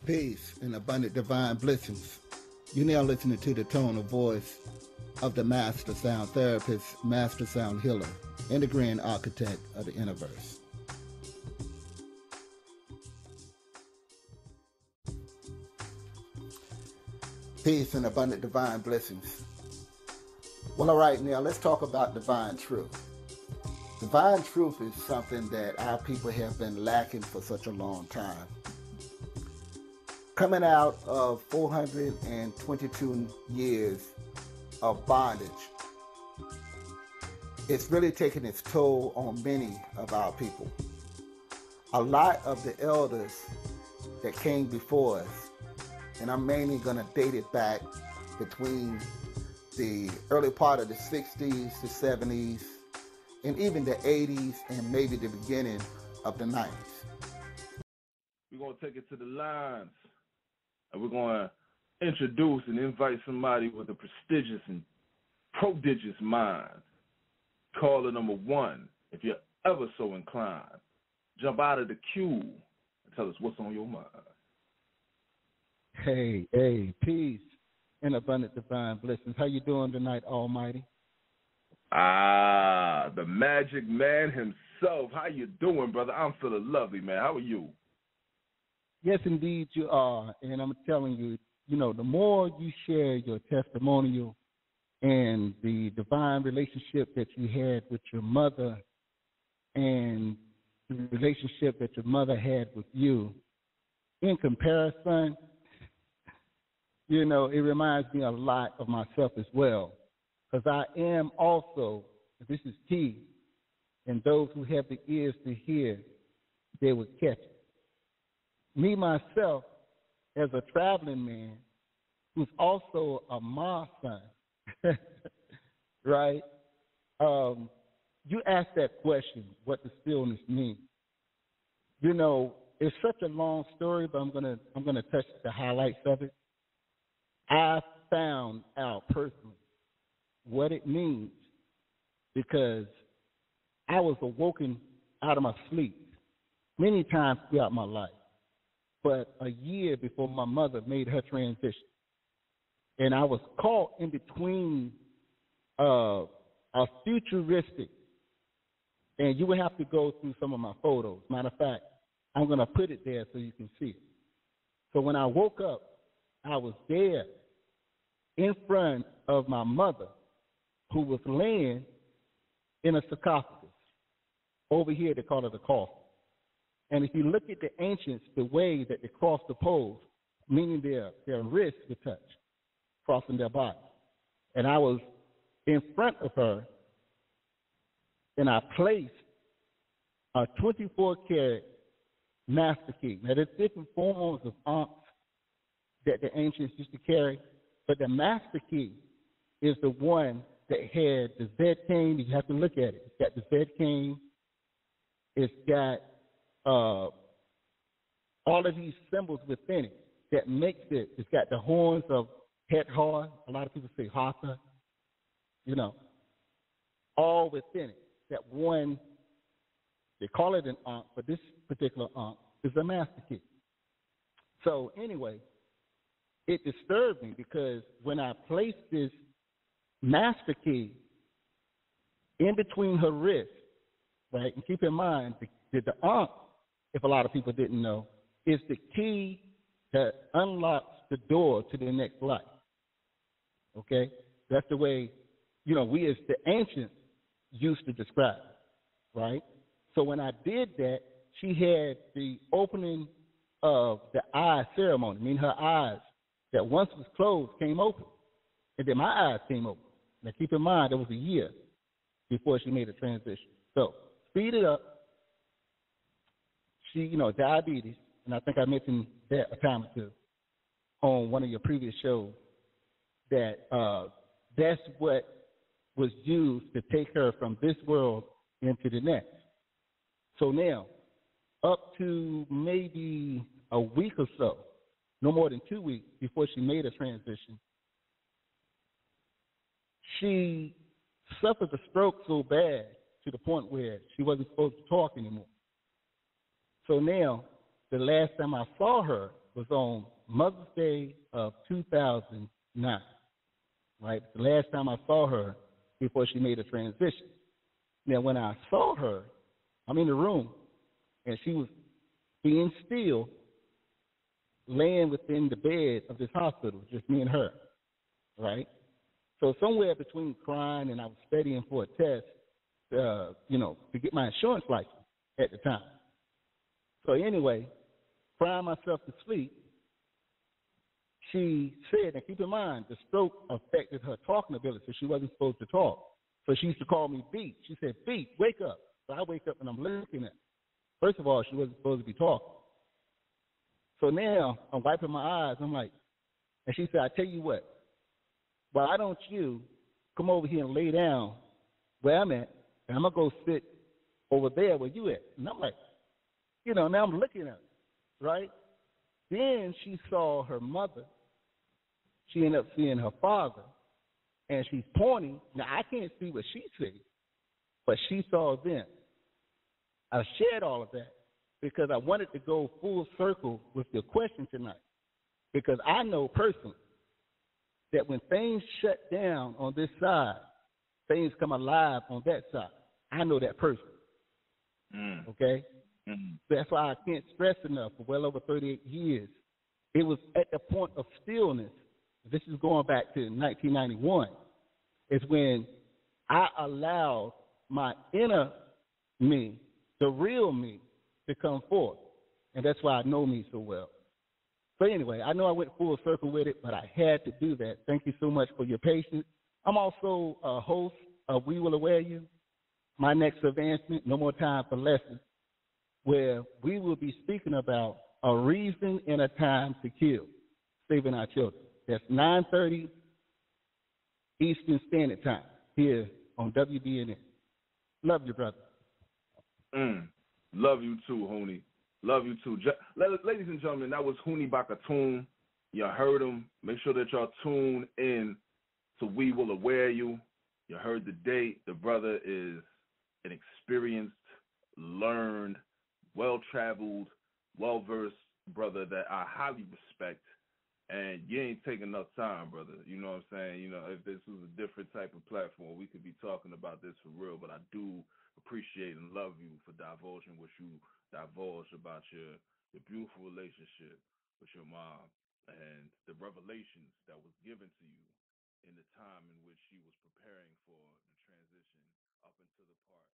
Peace and abundant divine blessings. You're now listening to the tone of voice of the master sound therapist, master sound healer, and the grand architect of the universe. Peace and abundant divine blessings. Well, all right, now let's talk about divine truth. Divine truth is something that our people have been lacking for such a long time. Coming out of 422 years of bondage, it's really taken its toll on many of our people. A lot of the elders that came before us, and I'm mainly going to date it back between the early part of the 60s, the 70s, and even the 80s, and maybe the beginning of the 90s. We're going to take it to the lines, and we're going to introduce and invite somebody with a prestigious and prodigious mind. Caller number one, if you're ever so inclined, jump out of the queue and tell us what's on your mind. Hey, peace and abundant divine blessings. How you doing tonight, Almighty? The Majik man himself. How you doing, brother? I'm feeling lovely, man. How are you? Yes, indeed you are. And I'm telling you, the more you share your testimonial and the divine relationship that you had with your mother and the relationship that your mother had with you, in comparison, it reminds me a lot of myself as well. Because I am also, this is key, and those who have the ears to hear, they would catch it. Me, myself, as a traveling man, who's also a Ma son, right? You asked that question, what does stillness mean? It's such a long story, but I'm gonna touch the highlights of it. I found out personally what it means because I was awoken out of my sleep many times throughout my life, but a year before my mother made her transition. And I was caught in between a futuristic, and you would have to go through some of my photos. Matter of fact, I'm going to put it there so you can see it. So when I woke up, I was there in front of my mother, who was laying in a sarcophagus. Over here, they call it a coffin. And if you look at the ancients, the way that they crossed the poles, meaning their wrists were touched, crossing their body. And I was in front of her, and I placed a 24-karat master key. Now, there's different forms of ankhs that the ancients used to carry, but the master key is the one that had the Z cane. You have to look at it. It's got the Z cane. It's got all of these symbols within it that makes it. It's got the horns of Ptah. A lot of people say Hatha. All within it. That one, they call it an ankh, but this particular ankh is a master key. So anyway, it disturbed me because when I placed this master key in between her wrists, right? And keep in mind that the ankh, if a lot of people didn't know, is the key that unlocks the door to the next life. Okay? That's the way, we as the ancients used to describe it, right? So when I did that, she had the opening of the eye ceremony, meaning her eyes that once was closed came open, and then my eyes came open. Now keep in mind, it was a year before she made a transition. So speed it up. She, diabetes, and I think I mentioned that a time or two on one of your previous shows, that that's what was used to take her from this world into the next. So now, up to maybe a week or so, no more than 2 weeks before she made a transition, she suffered a stroke so bad to the point where she wasn't supposed to talk anymore. So now, the last time I saw her, was on Mother's Day of 2009, right? The last time I saw her before she made a transition. Now, when I saw her, I'm in the room, and she was being still, laying within the bed of this hospital, just me and her, right? So somewhere between crying and I was studying for a test, to get my insurance license at the time. So anyway, crying myself to sleep, she said, and keep in mind, the stroke affected her talking ability, so she wasn't supposed to talk. So she used to call me Beat. She said, Beat, wake up. So I wake up and I'm looking at her. First of all, she wasn't supposed to be talking. So now I'm wiping my eyes. I'm like, and she said, I tell you what, why don't you come over here and lay down where I'm at, and I'm going to go sit over there where you at. And I'm like, now I'm looking at her, right? Then she saw her mother. She ended up seeing her father, and she's pointing. Now, I can't see what she sees, but she saw them. I shared all of that because I wanted to go full circle with your question tonight, because I know personally that when things shut down on this side, things come alive on that side. I know that person. Okay? Mm-hmm. That's why I can't stress enough for well over 38 years. It was at the point of stillness. This is going back to 1991. It's when I allowed my inner me, the real me, to come forth. And that's why I know me so well. So anyway, I know I went full circle with it, but I had to do that. Thank you so much for your patience. I'm also a host of We Will Aware You, my next advancement, No More Time for Lessons, where we will be speaking about a reason and a time to kill, saving our children. That's 9:30 Eastern Standard Time here on WBNN. Love you, brother. Love you too, Huni. Love you too. Ladies and gentlemen, that was Huni by Atun. You heard him. Make sure that y'all tune in to We Will Aware You. You heard the date. The brother is an experienced, learned, well-traveled, well-versed brother that I highly respect. And you ain't taking enough time, brother. You know what I'm saying? If this was a different type of platform, we could be talking about this for real. But I do appreciate and love you for divulging what you divulged about your beautiful relationship with your mom and the revelations that was given to you in the time in which she was preparing for the transition up into the part